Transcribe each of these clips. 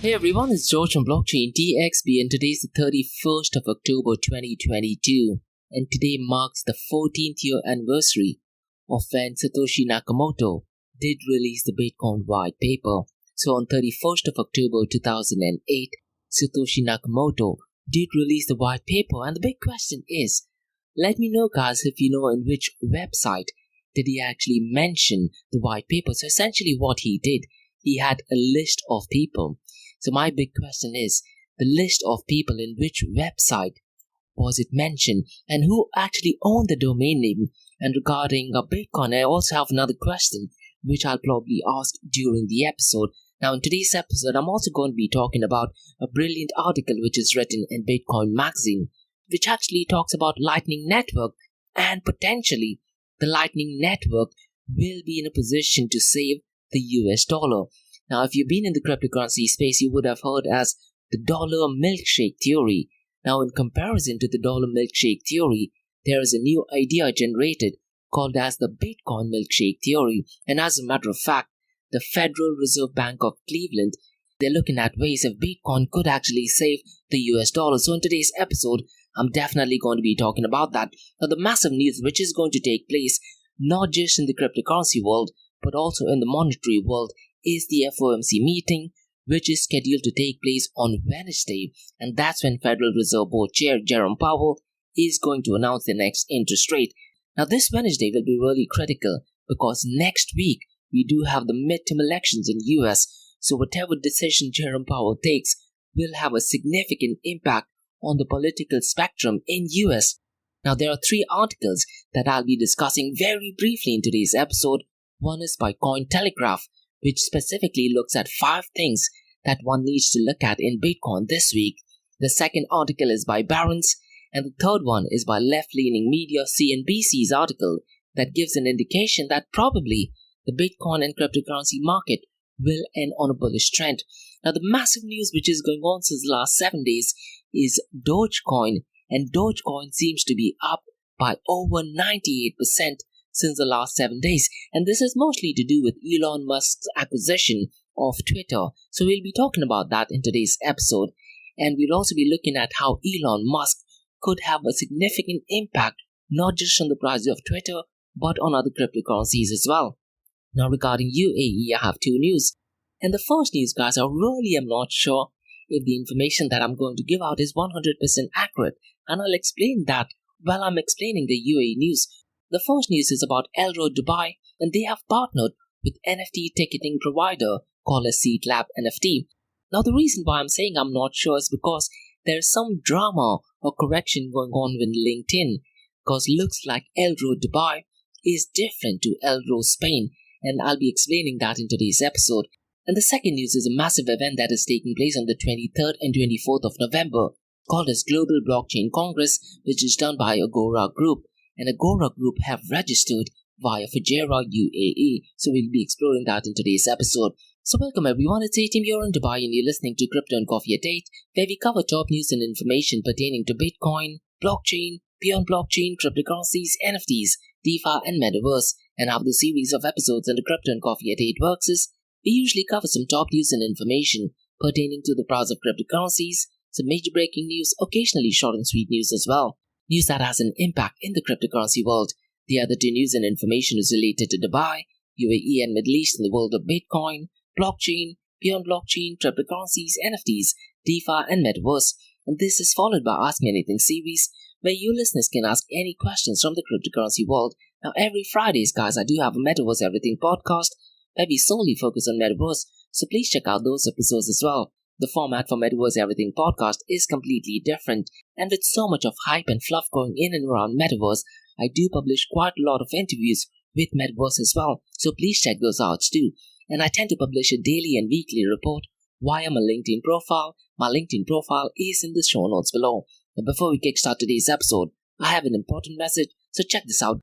Hey everyone, it's George from Blockchain TXB and today is the 31st of October 2022 and today marks the 14th year anniversary of when Satoshi Nakamoto did release the Bitcoin Whitepaper. So on 31st of October 2008, Satoshi Nakamoto did release the whitepaper, and the big question is, let me know guys if you know in which website did he actually mention the whitepaper. So essentially what he did, he had a list of people. So my big question is, the list of people in which website was it mentioned and who actually owned the domain name? And regarding Bitcoin, I also have another question which I'll probably ask during the episode. Now in today's episode, I'm also going to be talking about a brilliant article which is written in Bitcoin magazine, which actually talks about Lightning Network, and potentially the Lightning Network will be in a position to save the US dollar. Now, if you've been in the cryptocurrency space, you would have heard as the Dollar Milskake Theory. Now, in comparison to the Dollar Milkshake Theory, there is a new idea generated called as the Bitcoin Milkshake Theory. And as a matter of fact, the Federal Reserve Bank of Cleveland, they're looking at ways if Bitcoin could actually save the US dollar. So in today's episode, I'm definitely going to be talking about that. Now, the massive news which is going to take place not just in the cryptocurrency world, but also in the monetary world is the FOMC meeting, which is scheduled to take place on Wednesday, and that's when Federal Reserve Board Chair Jerome Powell is going to announce the next interest rate. Now this Wednesday will be really critical because next week we do have the midterm elections in US, so whatever decision Jerome Powell takes will have a significant impact on the political spectrum in US. Now there are three articles that I'll be discussing very briefly in today's episode. One is by Cointelegraph, which specifically looks at 5 things that one needs to look at in Bitcoin this week. The second article is by Barron's, and the third one is by left-leaning media CNBC's article that gives an indication that probably the Bitcoin and cryptocurrency market will end on a bullish trend. Now the massive news which is going on since the last 7 days is Dogecoin, and Dogecoin seems to be up by over 98% since the last 7 days, and this is mostly to do with Elon Musk's acquisition of Twitter. So we'll be talking about that in today's episode, and we'll also be looking at how Elon Musk could have a significant impact not just on the price of Twitter but on other cryptocurrencies as well. Now regarding UAE, I have 2 news, and the first news guys, I really am not sure if the information that I'm going to give out is 100% accurate, and I'll explain that while I'm explaining the UAE news. The first news is about Elro Dubai, and they have partnered with NFT ticketing provider called as Seedlab NFT. Now the reason why I'm saying I'm not sure is because there's some drama or correction going on with LinkedIn, because looks like Elro Dubai is different to Elro Spain, and I'll be explaining that in today's episode. And the second news is a massive event that is taking place on the 23rd and 24th of November called as Global Blockchain Congress, which is done by Agora Group. And Agora Group have registered via Fujairah UAE, so we'll be exploring that in today's episode. So welcome everyone, it's A-Team here in Dubai and you're listening to Crypto and Coffee at 8, where we cover top news and information pertaining to Bitcoin, blockchain, beyond blockchain, cryptocurrencies, NFTs, DeFi and Metaverse. And how the series of episodes in the Crypto and Coffee at 8 works is, we usually cover some top news and information pertaining to the price of cryptocurrencies, some major breaking news, occasionally short and sweet news as well. News that has an impact in the cryptocurrency world. The other 2 news and information is related to Dubai, UAE and Middle East in the world of Bitcoin, blockchain, beyond blockchain, cryptocurrencies, NFTs, DeFi and Metaverse. And this is followed by Ask Me Anything series, where you listeners can ask any questions from the cryptocurrency world. Now every Fridays guys, I do have a Metaverse Everything podcast where we solely focus on Metaverse, so please check out those episodes as well. The format for Metaverse Everything podcast is completely different, and with so much of hype and fluff going in and around Metaverse, I do publish quite a lot of interviews with Metaverse as well, so please check those out too. And I tend to publish a daily and weekly report via my LinkedIn profile. My LinkedIn profile is in the show notes below. But before we kickstart today's episode, I have an important message, so check this out.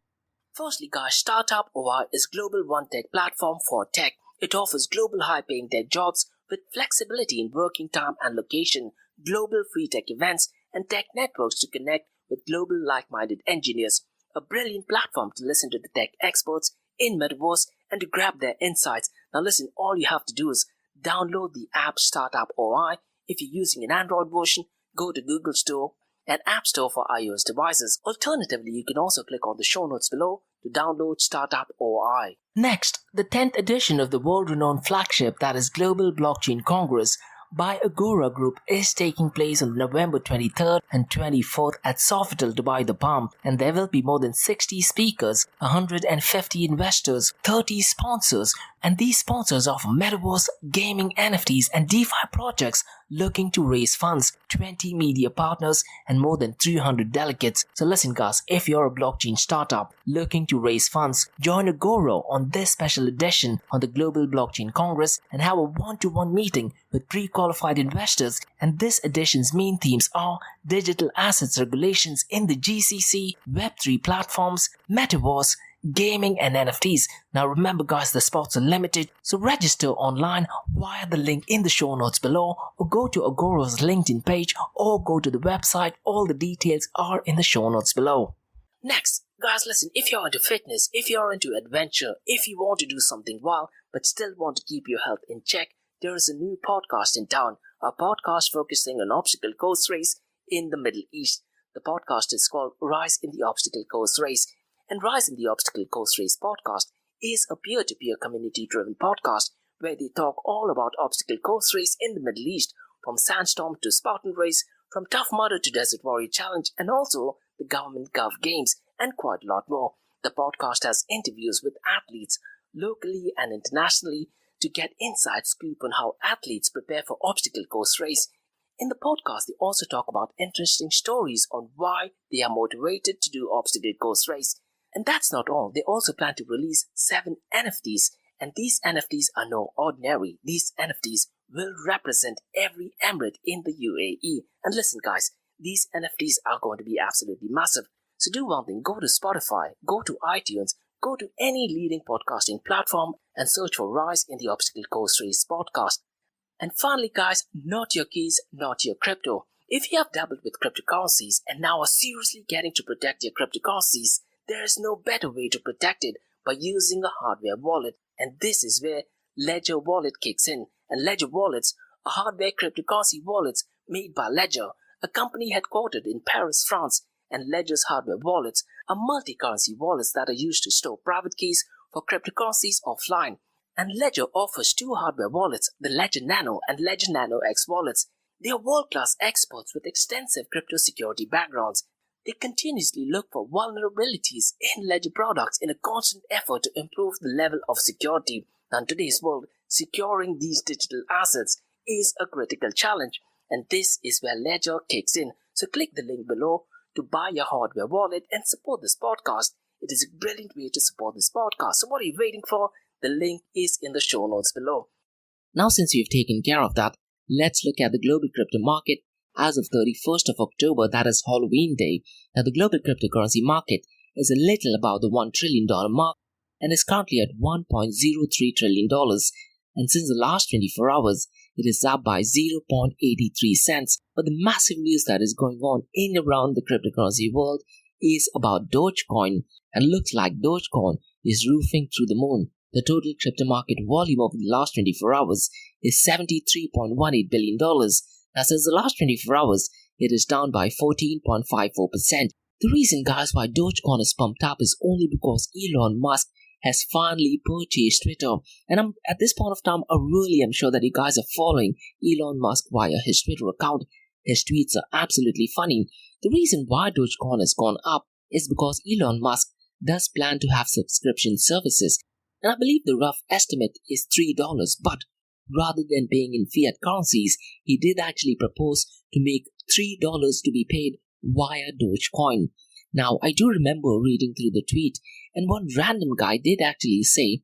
Firstly guys, Startup OI is global one-tech platform for tech. It offers global high-paying tech jobs with flexibility in working time and location, global free tech events, and tech networks to connect with global like-minded engineers. A brilliant platform to listen to the tech experts in Metaverse and to grab their insights. Now listen, all you have to do is download the app Startup OI. If you're using an Android version, go to Google Store and App Store for iOS devices. Alternatively, you can also click on the show notes below to download Startup OI. Next, the 10th edition of the world-renowned flagship, that is Global Blockchain Congress by Agora Group, is taking place on November 23rd and 24th at Sofitel, Dubai, the Palm, and there will be more than 60 speakers, 150 investors, 30 sponsors, and these sponsors offer metaverse, gaming, NFTs, and DeFi projects looking to raise funds, 20 media partners, and more than 300 delegates. So listen guys, if you're a blockchain startup looking to raise funds, join Agora on this special edition on the Global Blockchain Congress and have a one-to-one meeting with pre-qualified investors. And this edition's main themes are digital assets regulations in the GCC, Web3 platforms, metaverse, gaming, and NFTs. Now remember guys, the spots are limited, so register online via the link in the show notes below, or go to Agora's LinkedIn page, or go to the website. All the details are in the show notes below. Next, guys, listen, if you're into fitness, if you're into adventure, if you want to do something wild but still want to keep your health in check, there is a new podcast in town, a podcast focusing on obstacle course race in the Middle East. The podcast is called Rise in the Obstacle Course Race. And Rise in the Obstacle Course Race podcast is a peer-to-peer community-driven podcast where they talk all about obstacle course race in the Middle East, from Sandstorm to Spartan Race, from Tough Mudder to Desert Warrior Challenge, and also the Government Gov Games, and quite a lot more. The podcast has interviews with athletes locally and internationally to get inside scoop on how athletes prepare for obstacle course race. In the podcast, they also talk about interesting stories on why they are motivated to do obstacle course race. And that's not all. They also plan to release 7 NFTs. And these NFTs are no ordinary. These NFTs will represent every emirate in the UAE. And listen guys, these NFTs are going to be absolutely massive. So do one thing, go to Spotify, go to iTunes, go to any leading podcasting platform and search for Rise in the Obstacle Course Race podcast. And finally guys, not your keys, not your crypto. If you have dabbled with cryptocurrencies and now are seriously getting to protect your cryptocurrencies, there is no better way to protect it by using a hardware wallet. And this is where Ledger Wallet kicks in. And Ledger Wallets are hardware cryptocurrency wallets made by Ledger, a company headquartered in Paris, France. And Ledger's hardware wallets are multi-currency wallets that are used to store private keys for cryptocurrencies offline. And Ledger offers 2 hardware wallets, the Ledger Nano and Ledger Nano X wallets. They are world-class experts with extensive crypto security backgrounds. They continuously look for vulnerabilities in Ledger products in a constant effort to improve the level of security. Now, in today's world, securing these digital assets is a critical challenge, and this is where Ledger kicks in. So click the link below to buy your hardware wallet and support this podcast. It is a brilliant way to support this podcast. So what are you waiting for? The link is in the show notes below. Now, since we've taken care of that, let's look at the global crypto market. As of 31st of October, that is Halloween Day, now the global cryptocurrency market is a little above the $1 trillion mark and is currently at $1.03 trillion. And since the last 24 hours, it is up by 0.83 cents. But the massive news that is going on in and around the cryptocurrency world is about Dogecoin, and looks like Dogecoin is roofing through the moon. The total crypto market volume over the last 24 hours is $73.18 billion. Now, since the last 24 hours, it is down by 14.54%. The reason, guys, why Dogecoin is pumped up is only because Elon Musk has finally purchased Twitter. And at this point of time, I really am sure that you guys are following Elon Musk via his Twitter account. His tweets are absolutely funny. The reason why Dogecoin has gone up is because Elon Musk does plan to have subscription services. And I believe the rough estimate is $3, but rather than paying in fiat currencies, he did actually propose to make $3 to be paid via Dogecoin. Now, I do remember reading through the tweet, and one random guy did actually say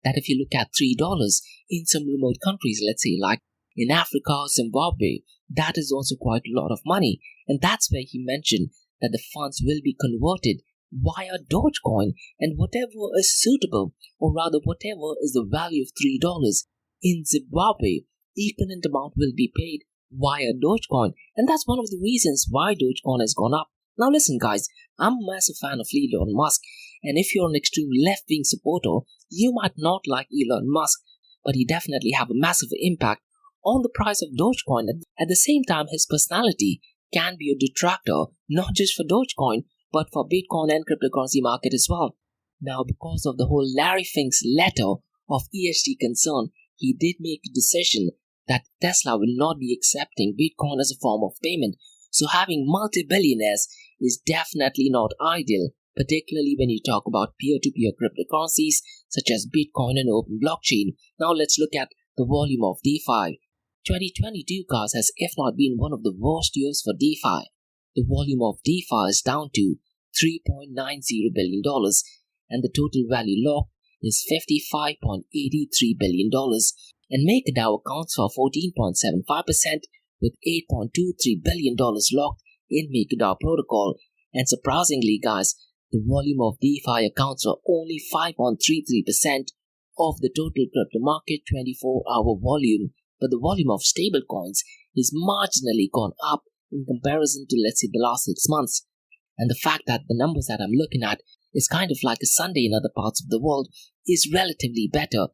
that if you look at $3 in some remote countries, let's say like in Africa or Zimbabwe, that is also quite a lot of money. And that's where he mentioned that the funds will be converted via Dogecoin, and whatever is suitable, or rather whatever is the value of $3 in Zimbabwe, equivalent amount will be paid via Dogecoin. And that's one of the reasons why Dogecoin has gone up. Now listen guys, I'm a massive fan of Elon Musk, and if you're an extreme left-wing supporter, you might not like Elon Musk. but he definitely have a massive impact on the price of Dogecoin. At the same time, his personality can be a detractor, not just for Dogecoin, but for Bitcoin and cryptocurrency market as well. Now, because of the whole Larry Fink's letter of ESG concern, he did make a decision that Tesla will not be accepting Bitcoin as a form of payment. So having multi-billionaires is definitely not ideal, particularly when you talk about peer-to-peer cryptocurrencies such as Bitcoin and open blockchain. Now let's look at the volume of DeFi. 2022, guys, has if not been one of the worst years for DeFi. The volume of DeFi is down to $3.90 billion, and the total value locked is $55.83 billion. And MakerDAO accounts for 14.75% with $8.23 billion locked in MakerDAO protocol. And surprisingly, guys, the volume of DeFi accounts for only 5.33% of the total crypto market 24-hour volume. But the volume of stablecoins is marginally gone up in comparison to, let's say, the last 6 months. And the fact that the numbers that I'm looking at is kind of like a Sunday in other parts of the world is relatively better.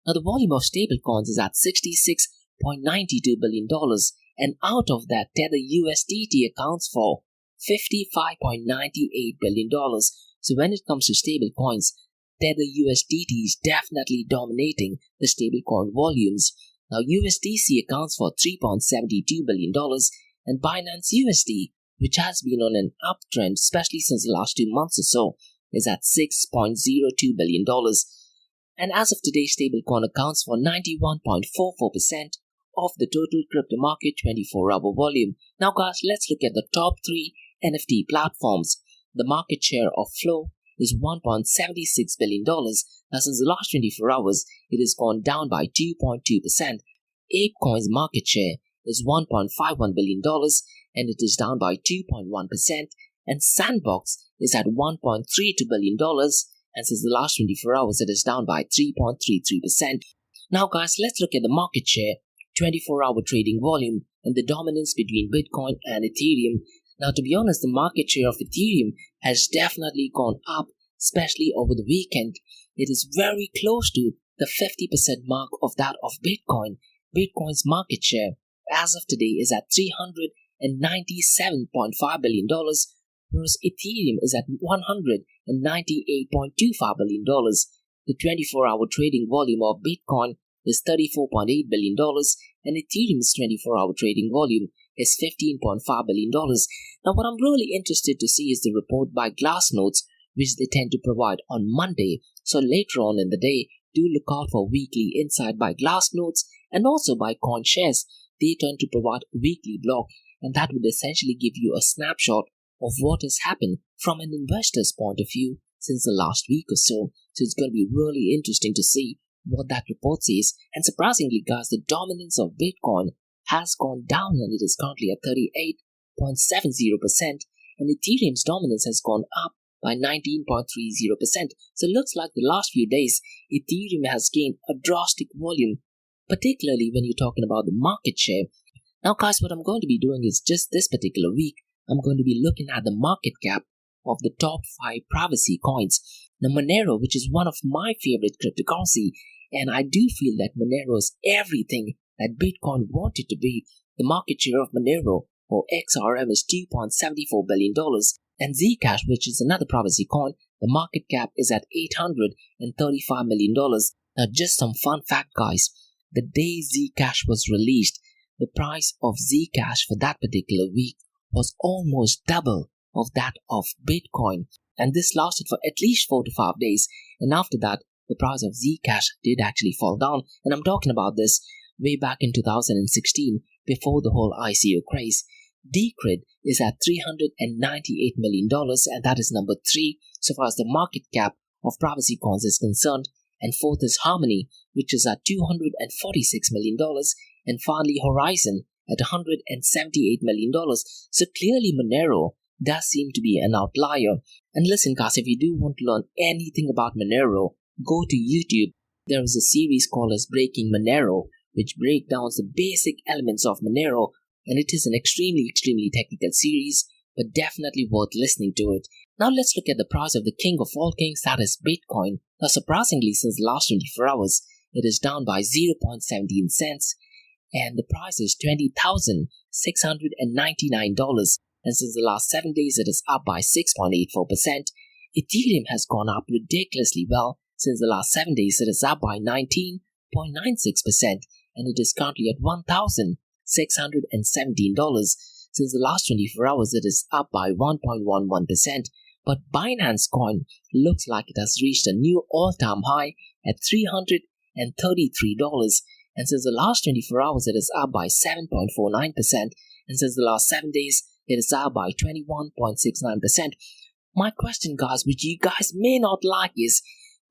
Now, the volume of stablecoins is at $66.92 billion, and out of that, Tether USDT accounts for $55.98 billion. So when it comes to stablecoins, Tether USDT is definitely dominating the stablecoin volumes. Now, USDC accounts for $3.72 billion, and Binance USD, which has been on an uptrend, especially since the last 2 months or so, is at $6.02 billion. And as of today, stablecoin accounts for 91.44% of the total crypto market 24-hour volume. Now, guys, let's look at the top 3 NFT platforms. The market share of Flow is $1.76 billion. Now, since the last 24 hours, it has gone down by 2.2%. ApeCoin's market share is $1.51 billion, and it is down by 2.1%. And Sandbox is at $1.32 billion, and since the last 24 hours, it is down by 3.33%. Now, guys, let's look at the market share, 24-hour trading volume, and the dominance between Bitcoin and Ethereum. Now, to be honest, the market share of Ethereum has definitely gone up, especially over the weekend. It is very close to the 50% mark of that of Bitcoin. Bitcoin's market share as of today is at $397.5 billion, whereas Ethereum is at $198.25 billion. The 24-hour trading volume of Bitcoin is $34.8 billion, and Ethereum's 24-hour trading volume is $15.5 billion. Now, what I'm really interested to see is the report by Glassnodes, which they tend to provide on Monday. So later on in the day, do look out for weekly insight by Glassnodes and also by CoinShares. They tend to provide a weekly blog, and that would essentially give you a snapshot of what has happened from an investor's point of view since the last week or so. So it's going to be really interesting to see what that report says. And surprisingly, guys, the dominance of Bitcoin has gone down, and it is currently at 38.70%, and Ethereum's dominance has gone up by 19.30%. So it looks like the last few days, Ethereum has gained a drastic volume, particularly when you're talking about the market share. Now, guys, what I'm going to be doing is just this particular week, I'm going to be looking at the market cap of the top 5 privacy coins. Now, Monero, which is one of my favorite cryptocurrency, and I do feel that Monero is everything that Bitcoin wanted to be. The market share of Monero, or XRM, is $2.74 billion. And Zcash, which is another privacy coin, the market cap is at $835 million. Now, just some fun fact, guys. The day Zcash was released, the price of Zcash for that particular week was almost double of that of Bitcoin. And this lasted for at least 4 to 5 days. And after that, the price of Zcash did actually fall down. And I'm talking about this way back in 2016, before the whole ICO craze. Decred is at $398 million, and that is number 3 so far as the market cap of privacy coins is concerned. And fourth is Harmony, which is at $246 million, and finally Horizon at $178 million. So clearly Monero does seem to be an outlier. And listen, guys, if you do want to learn anything about Monero, go to YouTube. There is a series called as Breaking Monero, which breaks down the basic elements of Monero, and it is an extremely technical series, but definitely worth listening to it. Now let's look at the price of the king of all kings, that is Bitcoin. Now, surprisingly, since the last 24 hours, it is down by 0.17 cents, and the price is $20,699. And since the last 7 days, it is up by 6.84%. Ethereum has gone up ridiculously well. Since the last 7 days, it is up by 19.96%, and it is currently at $1,617. Since the last 24 hours, it is up by 1.11%. But Binance Coin looks like it has reached a new all-time high at $333. And since the last 24 hours, it is up by 7.49%. And since the last 7 days, it is up by 21.69%. My question, guys, which you guys may not like is,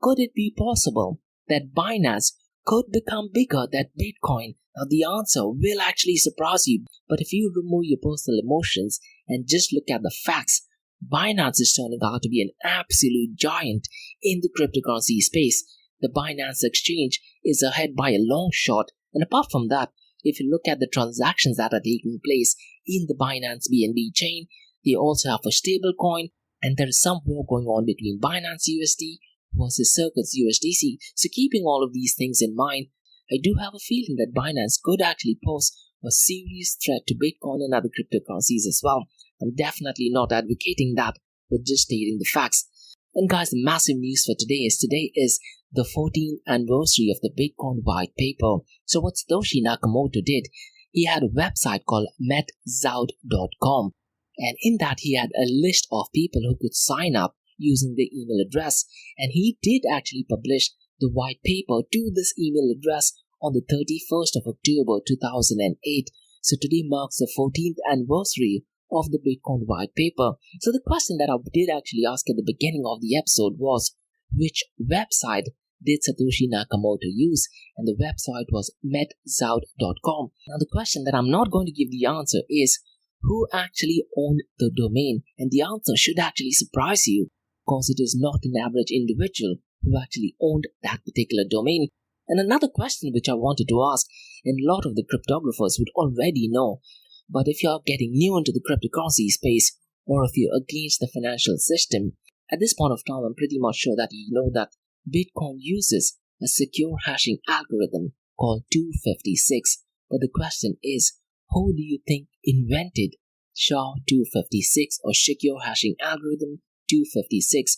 could it be possible that Binance could become bigger than Bitcoin? Now, the answer will actually surprise you. But if you remove your personal emotions and just look at the facts, Binance is turning out to be an absolute giant in the cryptocurrency space. The Binance exchange is ahead by a long shot. And apart from that, if you look at the transactions that are taking place in the Binance BNB chain, they also have a stable coin, and there is some war going on between Binance USD versus Circuits USDC. So keeping all of these things in mind, I do have a feeling that Binance could actually pose a serious threat to Bitcoin and other cryptocurrencies as well. I'm definitely not advocating that, but just stating the facts. And guys, the massive news for today is the 14th anniversary of the Bitcoin Whitepaper. So what Satoshi Nakamoto did, he had a website called metzout.com, and in that he had a list of people who could sign up using their email address, and he did actually publish the white paper to this email address on the 31st of October 2008. So today marks the 14th anniversary of the Bitcoin white paper. So the question that I did actually ask at the beginning of the episode was, which website did Satoshi Nakamoto use? And the website was metzout.com. Now the question that I'm not going to give the answer is, who actually owned the domain? And the answer should actually surprise you, because it is not an average individual who actually owned that particular domain. And another question which I wanted to ask, and a lot of the cryptographers would already know, but if you're getting new into the cryptocurrency space, or if you're against the financial system, at this point of time, I'm pretty much sure that you know that Bitcoin uses a secure hashing algorithm called 256. But the question is, who do you think invented SHA-256 or secure hashing algorithm 256?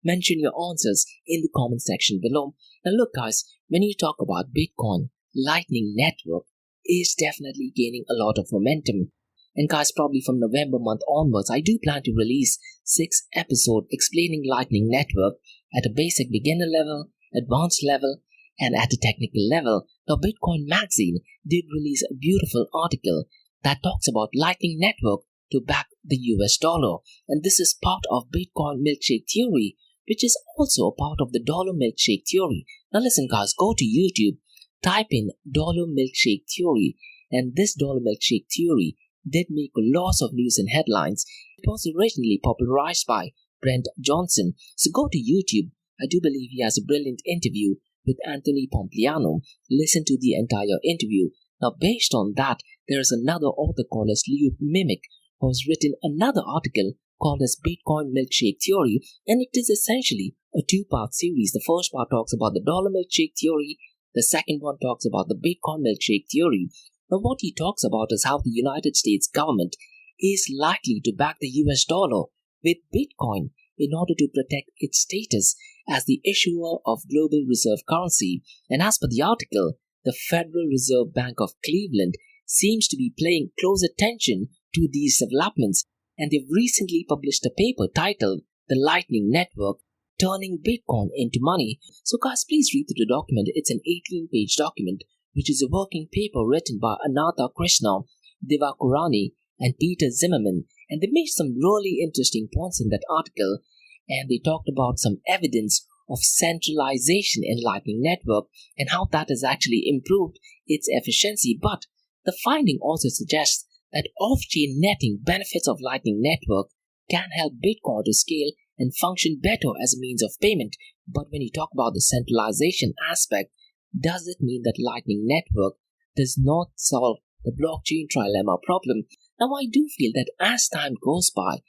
Mention your answers in the comment section below. Now look guys, when you talk about Bitcoin, Lightning Network is definitely gaining a lot of momentum. And guys, probably from November month onwards, I do plan to release 6 episodes explaining Lightning Network at a basic beginner level, advanced level, and at a technical level. Now, Bitcoin Magazine did release a beautiful article that talks about Lightning Network to back the US dollar. And this is part of Bitcoin Milkshake Theory, which is also a part of the Dollar Milskake Theory. Now listen guys, go to YouTube, type in Dollar Milskake Theory, and this Dollar Milkshake Theory did make lots of news and headlines. It was originally popularized by Brent Johnson. So go to YouTube. I do believe he has a brilliant interview with Anthony Pompliano. Listen to the entire interview. Now based on that, there is another author called as Liu Mimic who has written another article called as Bitcoin Milkshake Theory, and it is essentially a 2-part series. The first part talks about the Dollar Milkshake Theory. The second one talks about the Bitcoin Milkshake Theory. Now what he talks about is how the United States government is likely to back the US dollar with Bitcoin in order to protect its status as the issuer of global reserve currency. And as per the article, the Federal Reserve Bank of Cleveland seems to be paying close attention to these developments, and they've recently published a paper titled The Lightning Network, Turning Bitcoin into Money. So guys, please read through the document. It's an 18-page document, which is a working paper written by Anatha Krishna, Divakarani, and Peter Zimmerman. And they made some really interesting points in that article, and they talked about some evidence of centralization in Lightning Network and how that has actually improved its efficiency. But the finding also suggests that off-chain netting benefits of Lightning Network can help Bitcoin to scale and function better as a means of payment. But when you talk about the centralization aspect, does it mean that Lightning Network does not solve the blockchain trilemma problem? Now I do feel that as time goes by,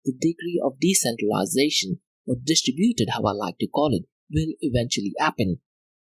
the degree of decentralization, or distributed how I like to call it, will eventually happen.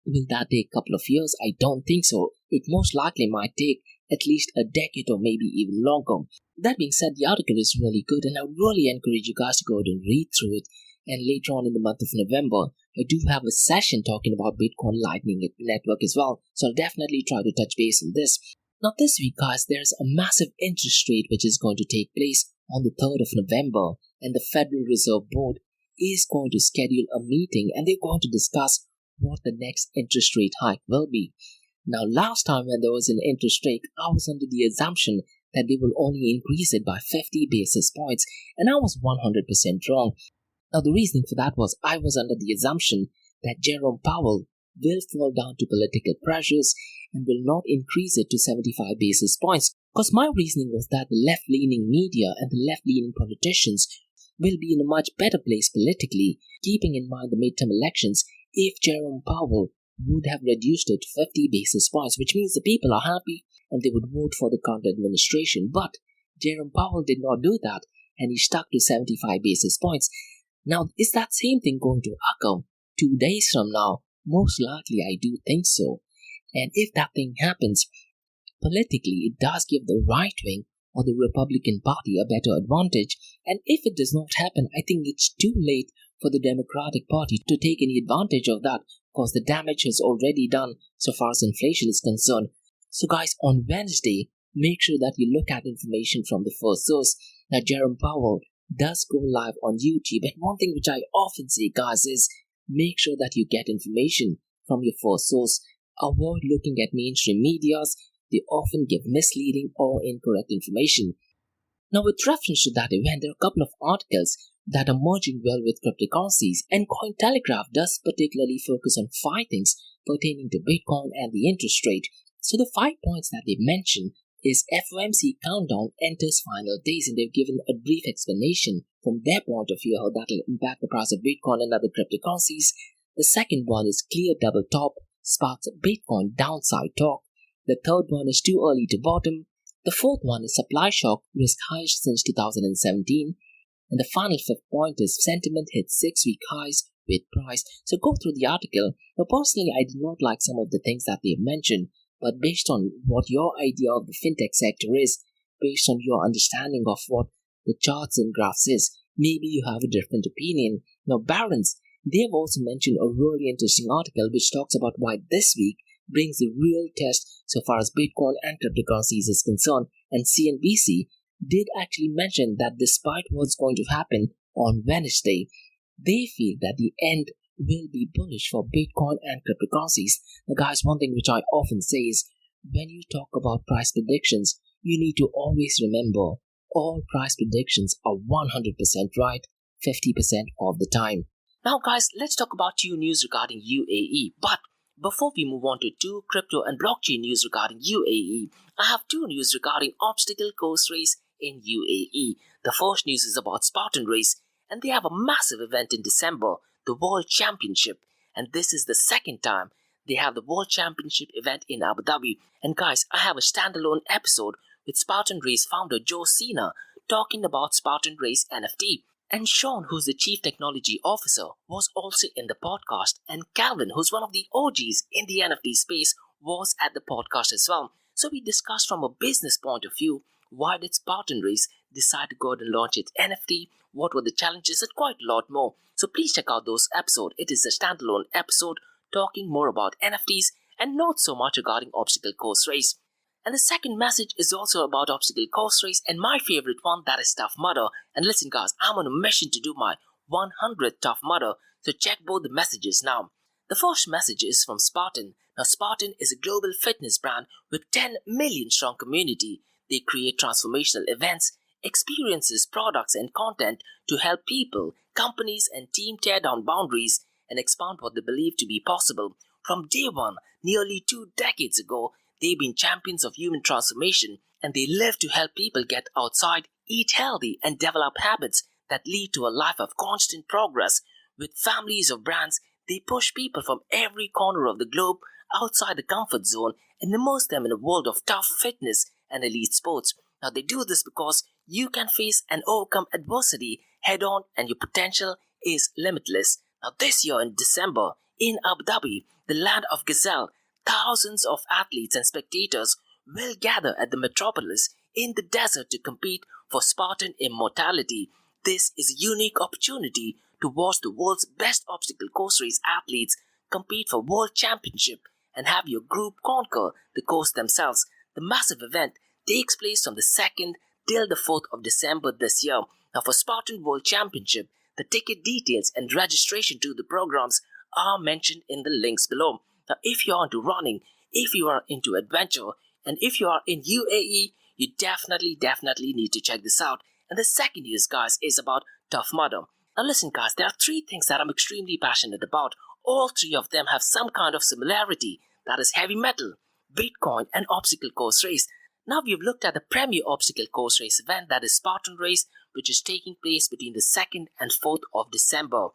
Will that take a couple of years? I don't think so. It most likely might take at least a decade or maybe even longer. That being said, the article is really good and I would really encourage you guys to go ahead and read through it. And later on in the month of November, I do have a session talking about Bitcoin Lightning Network as well. So I'll definitely try to touch base on this. Now this week, guys, there's a massive interest rate which is going to take place on the 3rd of November. And the Federal Reserve Board is going to schedule a meeting and they're going to discuss what the next interest rate hike will be. Now, last time when there was an interest rate, I was under the assumption that they will only increase it by 50 basis points, and I was 100% wrong. Now, the reasoning for that was I was under the assumption that Jerome Powell will fall down to political pressures and will not increase it to 75 basis points, because my reasoning was that the left-leaning media and the left-leaning politicians will be in a much better place politically, keeping in mind the midterm elections, if Jerome Powell would have reduced it to 50 basis points, which means the people are happy and they would vote for the current administration. But Jerome Powell did not do that and he stuck to 75 basis points. Now, is that same thing going to occur 2 days from now? Most likely, I do think so. And if that thing happens, politically, it does give the right wing or the Republican Party a better advantage. And if it does not happen, I think it's too late for the Democratic Party to take any advantage of that, because the damage is already done so far as inflation is concerned. So guys, on Wednesday, make sure that you look at information from the first source. Now, Jerome Powell does go live on YouTube, and one thing which I often say, guys, is make sure that you get information from your first source. Avoid looking at mainstream medias. They often give misleading or incorrect information. Now, with reference to that event, there are a couple of articles that are merging well with cryptocurrencies, and Cointelegraph does particularly focus on 5 things pertaining to Bitcoin and the interest rate. So the 5 points that they mention is FOMC countdown enters final days, and they've given a brief explanation from their point of view how that will impact the price of Bitcoin and other cryptocurrencies. The second one is clear double top sparks Bitcoin downside talk. The third one is too early to bottom. The fourth one is supply shock risk highest since 2017. And the final 5th point is sentiment hits 6-week highs with price. So go through the article. Now, personally, I did not like some of the things that they mentioned, but based on what your idea of the fintech sector is, based on your understanding of what the charts and graphs is, maybe you have a different opinion. Now, Barron's, they have also mentioned a really interesting article which talks about why this week brings the real test so far as Bitcoin and cryptocurrencies is concerned, and CNBC did actually mention that despite what's going to happen on Wednesday, they feel that the end will be bullish for Bitcoin and cryptocurrencies. Now guys, one thing which I often say is, when you talk about price predictions, you need to always remember all price predictions are 100% right 50% of the time. Now guys, let's talk about 2 news regarding UAE. But before we move on to 2 crypto and blockchain news regarding UAE, I have 2 news regarding obstacle course race in UAE. The first news is about Spartan Race, and they have a massive event in December, the World Championship. And this is the second time they have the World Championship event in Abu Dhabi. And guys, I have a standalone episode with Spartan Race founder Joe Cena talking about Spartan Race NFT. And Sean, who's the Chief Technology Officer, was also in the podcast. And Calvin, who's one of the OGs in the NFT space, was at the podcast as well. So we discussed from a business point of view, why did Spartan Race decide to go ahead and launch its NFT, what were the challenges, and quite a lot more. So please check out those episodes. It is a standalone episode talking more about NFTs and not so much regarding obstacle course race. And the second message is also about obstacle course race and my favorite one, that is Tough Mudder. And listen guys, I'm on a mission to do my 100th Tough Mudder, so check both the messages now. The first message is from Spartan. Now Spartan is a global fitness brand with 10 million strong community. They create transformational events, experiences, products and content to help people, companies and teams tear down boundaries and expand what they believe to be possible. From day one, nearly 2 decades ago, they've been champions of human transformation, and they live to help people get outside, eat healthy, and develop habits that lead to a life of constant progress. With families of brands, they push people from every corner of the globe outside the comfort zone and immerse them in a world of tough fitness and elite sports. Now, they do this because you can face and overcome adversity head on, and your potential is limitless. Now this year in December, in Abu Dhabi, the land of Gazelle, thousands of athletes and spectators will gather at the metropolis in the desert to compete for Spartan immortality. This is a unique opportunity to watch the world's best obstacle course race athletes compete for world championship and have your group conquer the course themselves. The massive event takes place from the 2nd till the 4th of December this year. Now for Spartan World Championship, the ticket details and registration to the programs are mentioned in the links below. Now if you are into running, if you are into adventure, and if you are in UAE, you definitely need to check this out. And the second news, guys, is about Tough Mudder. Now listen, guys, there are 3 things that I'm extremely passionate about. All 3 of them have some kind of similarity. That is heavy metal, Bitcoin, and obstacle course race. Now we've looked at the premier obstacle course race event, that is Spartan Race, which is taking place between the 2nd and 4th of December.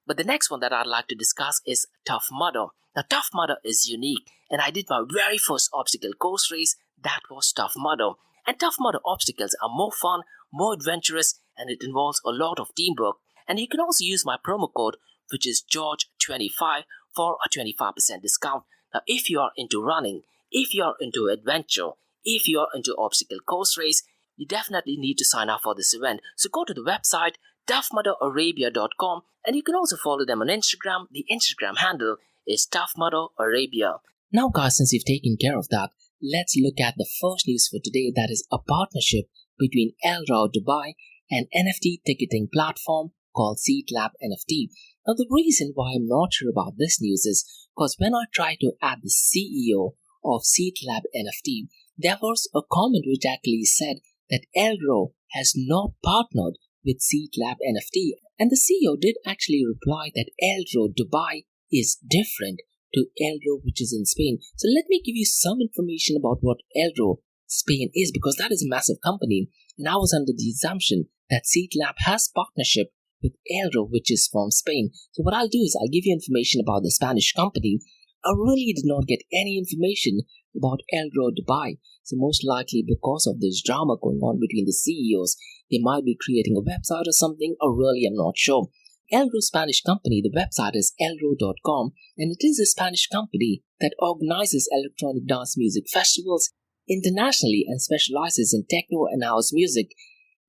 But the next one that I'd like to discuss is Tough Mudder. Now Tough Mudder is unique, and I did my very first obstacle course race, that was Tough Mudder. And Tough Mudder obstacles are more fun, more adventurous, and it involves a lot of teamwork. And you can also use my promo code, which is George25, for a 25% discount. Now if you are into running, if you are into adventure, if you are into obstacle course race, you definitely need to sign up for this event. So go to the website toughmudderarabia.com, and you can also follow them on Instagram. The Instagram handle is toughmudderarabia. Now guys, since you've taken care of that, let's look at the first news for today, that is a partnership between Elro Dubai and NFT ticketing platform called Seedlab NFT. Now the reason why I'm not sure about this news is because when I tried to add the CEO of Seedlab NFT, there was a comment which actually said that Elro has not partnered with Seedlab NFT, and the CEO did actually reply that Elro Dubai is different to Elro, which is in Spain. So let me give you some information about what Elro Spain is, because that is a massive company, and I was under the assumption that Seedlab has partnership with Elro, which is from Spain. So what I'll do is I'll give you information about the Spanish company. I really did not get any information about Elro Dubai. So most likely because of this drama going on between the CEOs, they might be creating a website or something, or really I'm not sure. Elro Spanish company, the website is elro.com, and it is a Spanish company that organizes electronic dance music festivals internationally and specializes in techno and house music,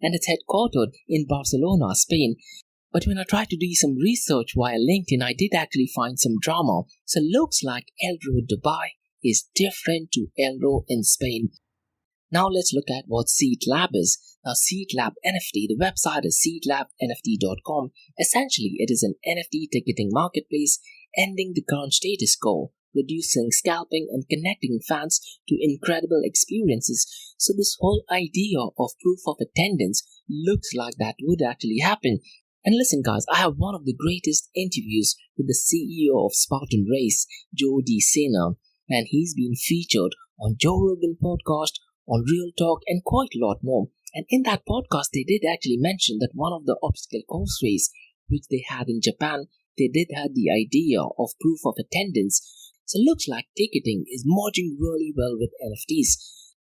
and it's headquartered in Barcelona, Spain. But when I tried to do some research via LinkedIn, I did actually find some drama. So looks like Elro Dubai is different to Elro in Spain. Now let's look at what Seedlab is. Now Seedlab NFT, the website is seedlabnft.com. Essentially, it is an NFT ticketing marketplace ending the current status quo, reducing scalping and connecting fans to incredible experiences. So this whole idea of proof of attendance looks like that would actually happen. And listen guys, I have one of the greatest interviews with the CEO of Spartan Race, Joe DeSena, and he's been featured on Joe Rogan podcast, on Real Talk, and quite a lot more. And in that podcast, they did actually mention that one of the obstacle course race which they had in Japan, they did have the idea of proof of attendance. So it looks like ticketing is merging really well with NFTs.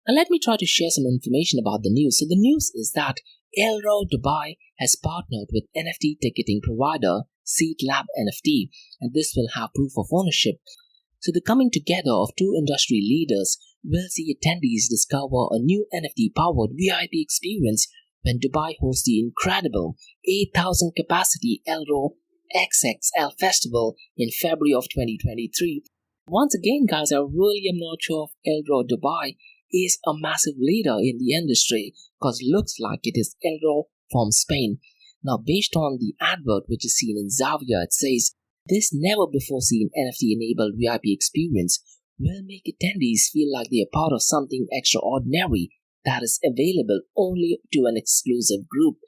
Now let me try to share some information about the news. So the news is that Elro Dubai has partnered with NFT ticketing provider Seedlab NFT, and this will have proof of ownership. So the coming together of 2 industry leaders will see attendees discover a new NFT-powered VIP experience when Dubai hosts the incredible 8,000 capacity Elro XXL Festival in February of 2023. Once again, guys, I really am not sure if Elro Dubai is a massive leader in the industry, because looks like it is Elro from Spain. Now, based on the advert which is seen in Zavia, it says, this never-before-seen NFT-enabled VIP experience will make attendees feel like they are part of something extraordinary that is available only to an exclusive group.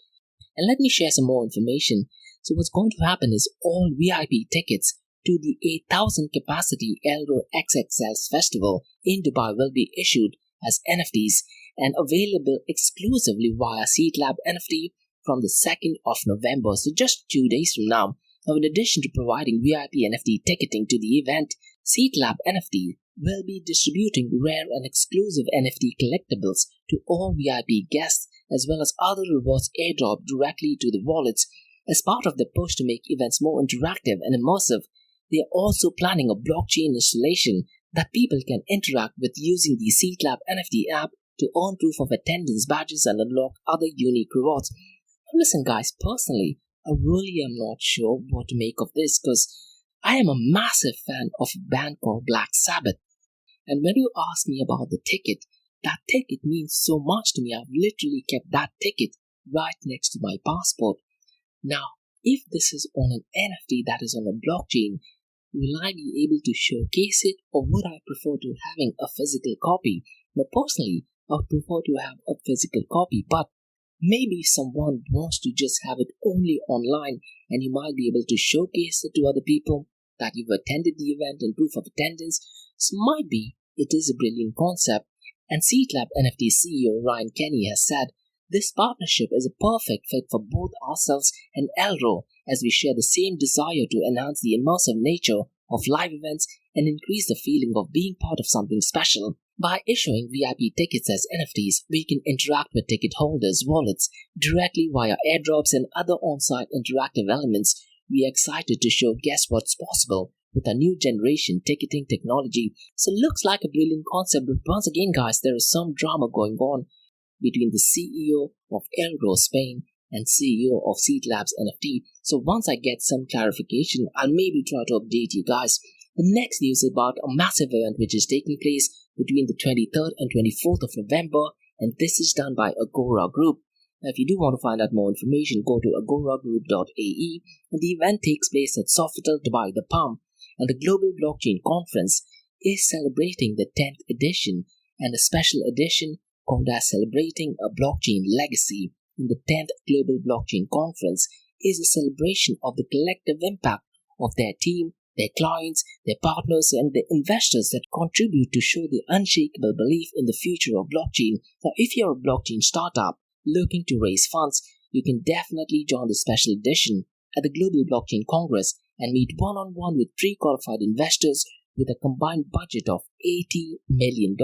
And let me share some more information. So what's going to happen is all VIP tickets to the 8,000 capacity Elro XXL Festival in Dubai will be issued as NFTs and available exclusively via Seedlab NFT from the 2nd of November, so just 2 days from now. Now, in addition to providing VIP NFT ticketing to the event, Seedlab NFT will be distributing rare and exclusive NFT collectibles to all VIP guests, as well as other rewards airdropped directly to the wallets As part of the push to make events more interactive and immersive, they are also planning a blockchain installation that people can interact with using the Seedlab NFT app to earn proof of attendance badges and unlock other unique rewards. Now listen guys, personally, I really am not sure what to make of this because I am a massive fan of a band called Black Sabbath. And when you ask me about the ticket, that ticket means so much to me. I've literally kept that ticket right next to my passport. Now, if this is on an NFT that is on a blockchain, will I be able to showcase it, or would I prefer to having a physical copy? Now, personally, I would prefer to have a physical copy, but maybe someone wants to just have it only online, and you might be able to showcase it to other people that you've attended the event and proof of attendance. So might be it is a brilliant concept. And Seedlab NFT CEO Ryan Kenny has said, this partnership is a perfect fit for both ourselves and Elro, as we share the same desire to enhance the immersive nature of live events and increase the feeling of being part of something special. By issuing VIP tickets as NFTs, we can interact with ticket holders' wallets directly via airdrops and other on-site interactive elements. We are excited to show guests what's possible with our new generation ticketing technology. So looks like a brilliant concept, but once again guys, there is some drama going on between the CEO of Elro Spain and CEO of Seedlabs NFT. So once I get some clarification, I'll maybe try to update you guys. The next news is about a massive event which is taking place between the 23rd and 24th of November, and this is done by Agora Group. Now, if you do want to find out more information, go to agoragroup.ae, and the event takes place at Sofitel Dubai The Palm, and the Global Blockchain Conference is celebrating the 10th edition, and a special edition called as Celebrating a Blockchain Legacy. And the 10th Global Blockchain Conference is a celebration of the collective impact of their team, their clients, their partners, and the investors that contribute to show the unshakable belief in the future of blockchain. Now, if you're a blockchain startup looking to raise funds, you can definitely join the special edition at the Global Blockchain Congress and meet one-on-one with pre-qualified investors with a combined budget of $80 million.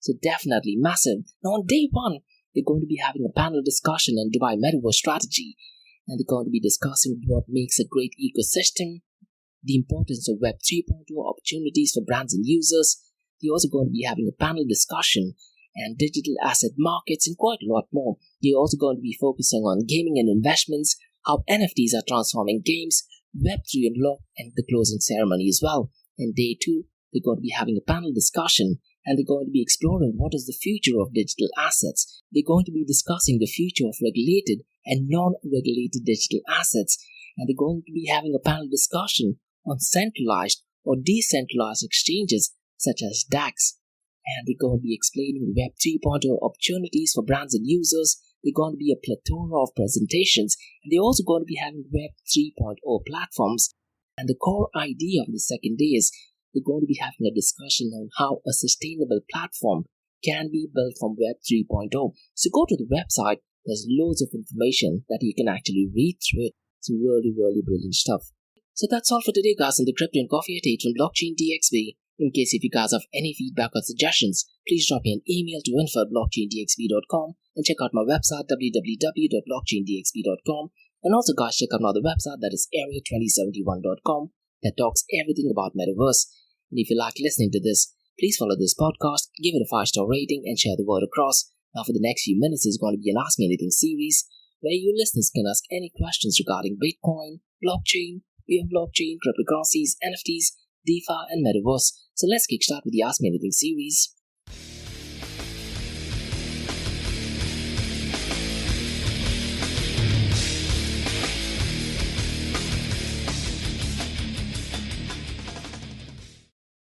So definitely massive. Now on day one, they're going to be having a panel discussion on Dubai Metaverse strategy, and they're going to be discussing what makes a great ecosystem, the importance of Web 3.0 opportunities for brands and users. They're also going to be having a panel discussion and digital asset markets and quite a lot more. They're also going to be focusing on gaming and investments, how NFTs are transforming games, Web3 unlock, and the closing ceremony as well. And day two, they're going to be having a panel discussion, and they're going to be exploring what is the future of digital assets. They're going to be discussing the future of regulated and non-regulated digital assets, and they're going to be having a panel discussion on centralized or decentralized exchanges such as DAX. And they're going to be explaining Web 3.0 opportunities for brands and users. They're going to be a plethora of presentations, and they're also going to be having Web 3.0 platforms. And the core idea of the second day is they're going to be having a discussion on how a sustainable platform can be built from Web 3.0. So go to the website, there's loads of information that you can actually read through it. It's really, really brilliant stuff. So that's all for today guys on the Crypto and Coffee at 8 from Blockchain DXB. In case if you guys have any feedback or suggestions, please drop me an email to info@blockchaindxb.com and check out my website www.blockchaindxb.com. And also guys, check out my other website that is area2071.com that talks everything about Metaverse. And if you like listening to this, please follow this podcast, give it a 5-star rating, and share the word across. Now for the next few minutes is going to be an Ask Me Anything series where you listeners can ask any questions regarding Bitcoin, blockchain, beyond blockchain, cryptocurrencies, NFTs, DeFi, and Metaverse. So let's kickstart with the Ask Me Anything series.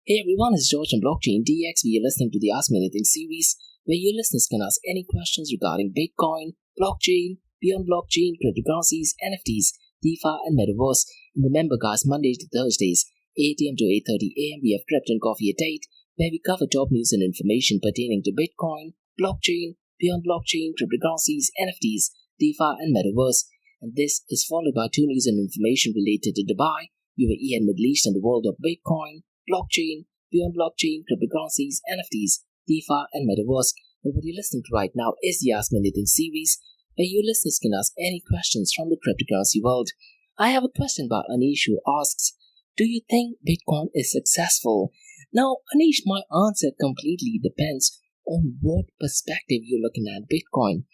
Hey everyone, it's George from Blockchain DXB. You're listening to the Ask Me Anything series where you listeners can ask any questions regarding Bitcoin, blockchain, beyond blockchain, cryptocurrencies, NFTs, DeFi, and Metaverse. And remember guys, Mondays to Thursdays, 8 a.m. to 8:30 a.m. we have Crypto and Coffee at 8, where we cover top news and information pertaining to Bitcoin, blockchain, beyond blockchain, cryptocurrencies, NFTs, DeFi, and Metaverse. And this is followed by 2 news and information related to Dubai, UAE and Middle East, and the world of Bitcoin, blockchain, beyond blockchain, cryptocurrencies, NFTs, DeFi, and Metaverse. And what you're listening to right now is the Ask Me Anything series, where you listeners can ask any questions from the cryptocurrency world. I have a question by Anish who asks, do you think Bitcoin is successful? Now, Anish, my answer completely depends on what perspective you're looking at Bitcoin.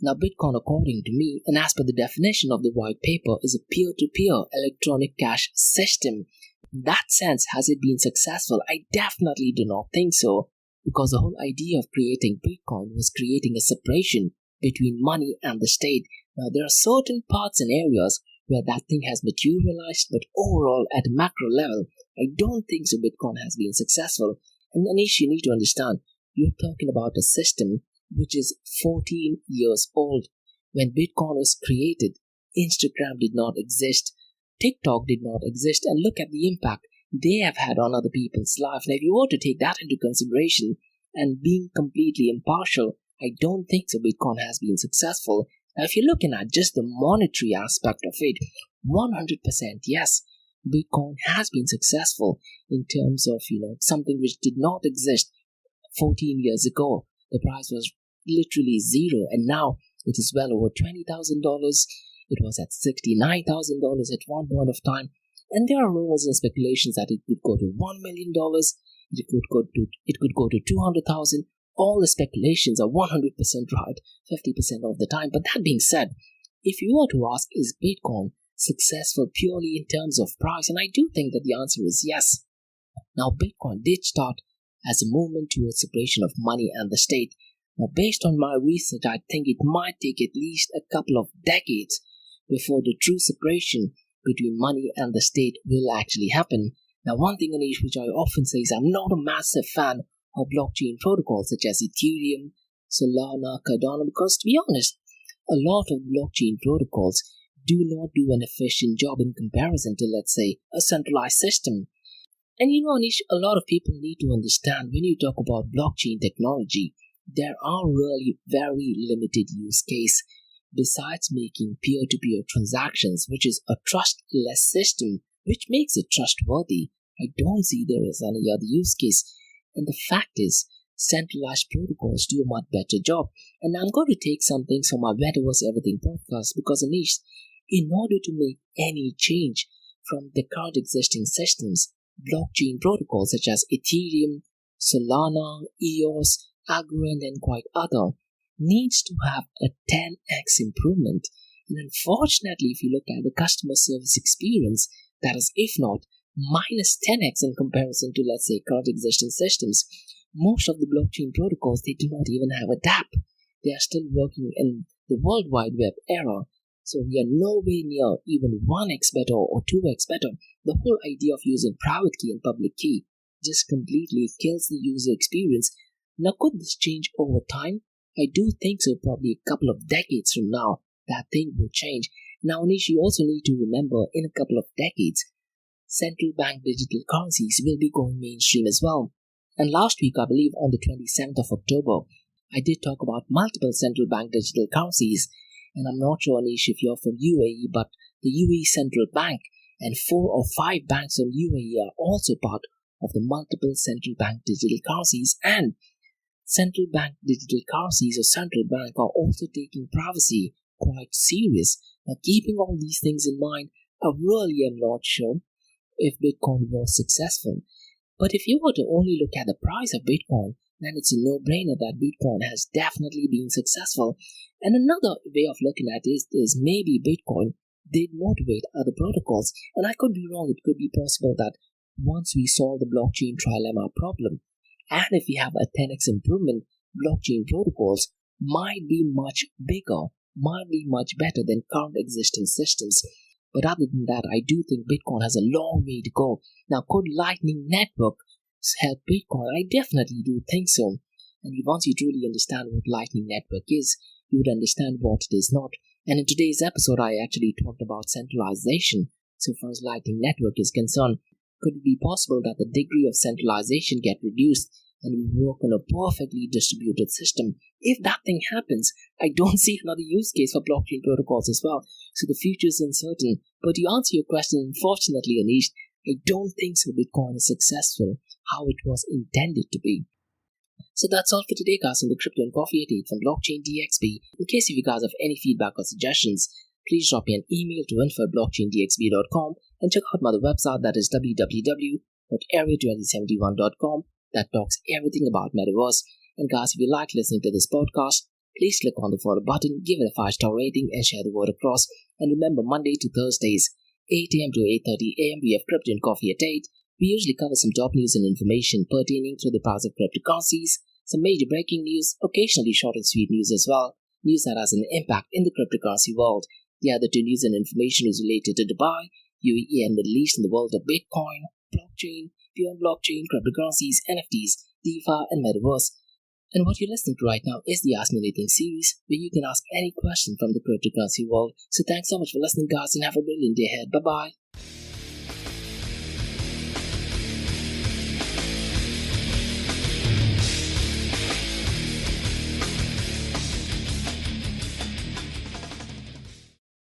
Now, Bitcoin, according to me, and as per the definition of the white paper, is a peer-to-peer electronic cash system. In that sense, has it been successful? I definitely do not think so, because the whole idea of creating Bitcoin was creating a separation between money and the state. Now, there are certain parts and areas where that thing has materialized, but overall, at a macro level, I don't think so Bitcoin has been successful. And Anish, you need to understand, you're talking about a system which is 14 years old. When Bitcoin was created, Instagram did not exist, TikTok did not exist, and look at the impact they have had on other people's life. Now, if you were to take that into consideration and being completely impartial, I don't think so Bitcoin has been successful. Now, if you're looking at just the monetary aspect of it, 100% yes, Bitcoin has been successful in terms of, something which did not exist 14 years ago. The price was literally zero, and now it is well over $20,000. It was at $69,000 at one point of time, and there are rumors and speculations that it could go to $1 million. It could go to 200,000. All the speculations are 100% right, 50% of the time. But that being said, if you were to ask, is Bitcoin successful purely in terms of price? And I do think that the answer is yes. Now, Bitcoin did start as a movement towards separation of money and the state. Now, based on my research, I think it might take at least a couple of decades before the true separation between money and the state will actually happen. Now, one thing, Anish, which I often say is I'm not a massive fan of blockchain protocols such as Ethereum, Solana, Cardano, because to be honest, a lot of blockchain protocols do not do an efficient job in comparison to, let's say, a centralized system. And Anish, a lot of people need to understand when you talk about blockchain technology, there are really very limited use case. Besides making peer-to-peer transactions, which is a trustless system, which makes it trustworthy, I don't see there is any other use case. And the fact is, centralized protocols do a much better job. And I'm going to take some things from our Metaverse Everything podcast because, Anish, in order to make any change from the current existing systems, blockchain protocols such as Ethereum, Solana, EOS, Algorand, and quite other needs to have a 10x improvement. And unfortunately, if you look at the customer service experience, that is, if not, minus 10x in comparison to, let's say, current existing systems. Most of the blockchain protocols, they do not even have a dApp. They are still working in the World Wide Web era. So we are nowhere near even 1x better or 2x better. The whole idea of using private key and public key just completely kills the user experience. Now, could this change over time? I do think so, probably a couple of decades from now, that thing will change. Now, Anish, you also need to remember, in a couple of decades, central bank digital currencies will be going mainstream as well. And last week, I believe on the 27th of October, I did talk about multiple central bank digital currencies. And I'm not sure, Anish, if you're from UAE, but the UAE Central Bank and 4 or 5 banks from UAE are also part of the multiple central bank digital currencies. And central bank digital currencies or central bank are also taking privacy quite serious. Now, keeping all these things in mind, I really am not sure if Bitcoin was successful. But if you were to only look at the price of Bitcoin, then it's a no-brainer that Bitcoin has definitely been successful. And another way of looking at it is maybe Bitcoin did motivate other protocols. And I could be wrong. It could be possible that once we solve the blockchain trilemma problem, and if we have a 10x improvement, blockchain protocols might be much bigger, might be much better than current existing systems. But other than that, I do think Bitcoin has a long way to go. Now, could Lightning Network help Bitcoin? I definitely do think so. And once you truly understand what Lightning Network is, you would understand what it is not. And in today's episode, I actually talked about centralization. So far as Lightning Network is concerned, could it be possible that the degree of centralization get reduced and we work on a perfectly distributed system? If that thing happens, I don't see another use case for blockchain protocols as well. So the future is uncertain. But to answer your question, unfortunately, Anish, I don't think so Bitcoin is successful how it was intended to be. So that's all for today, guys, on the Crypto and Coffee at 8 from Blockchain DXB. In case if you guys have any feedback or suggestions, please drop me an email to info@blockchaindxb.com and check out my other website, that is www.area2071.com, that talks everything about Metaverse. And guys, if you like listening to this podcast, please click on the follow button, give it a 5-star rating, and share the word across. And remember, Monday to Thursdays, 8 a.m. to 8:30 a.m., we have Crypto and Coffee at 8. We usually cover some top news and information pertaining to the price of cryptocurrencies, some major breaking news, occasionally short and sweet news as well, news that has an impact in the cryptocurrency world. The other two news and information is related to Dubai, UAE, and Middle East in the world of Bitcoin, blockchain, beyond blockchain, cryptocurrencies, NFTs, DeFi, and Metaverse. And what you're listening to right now is the Ask Me Anything series, where you can ask any question from the cryptocurrency world. So thanks so much for listening, guys, and have a brilliant day ahead. Bye-bye.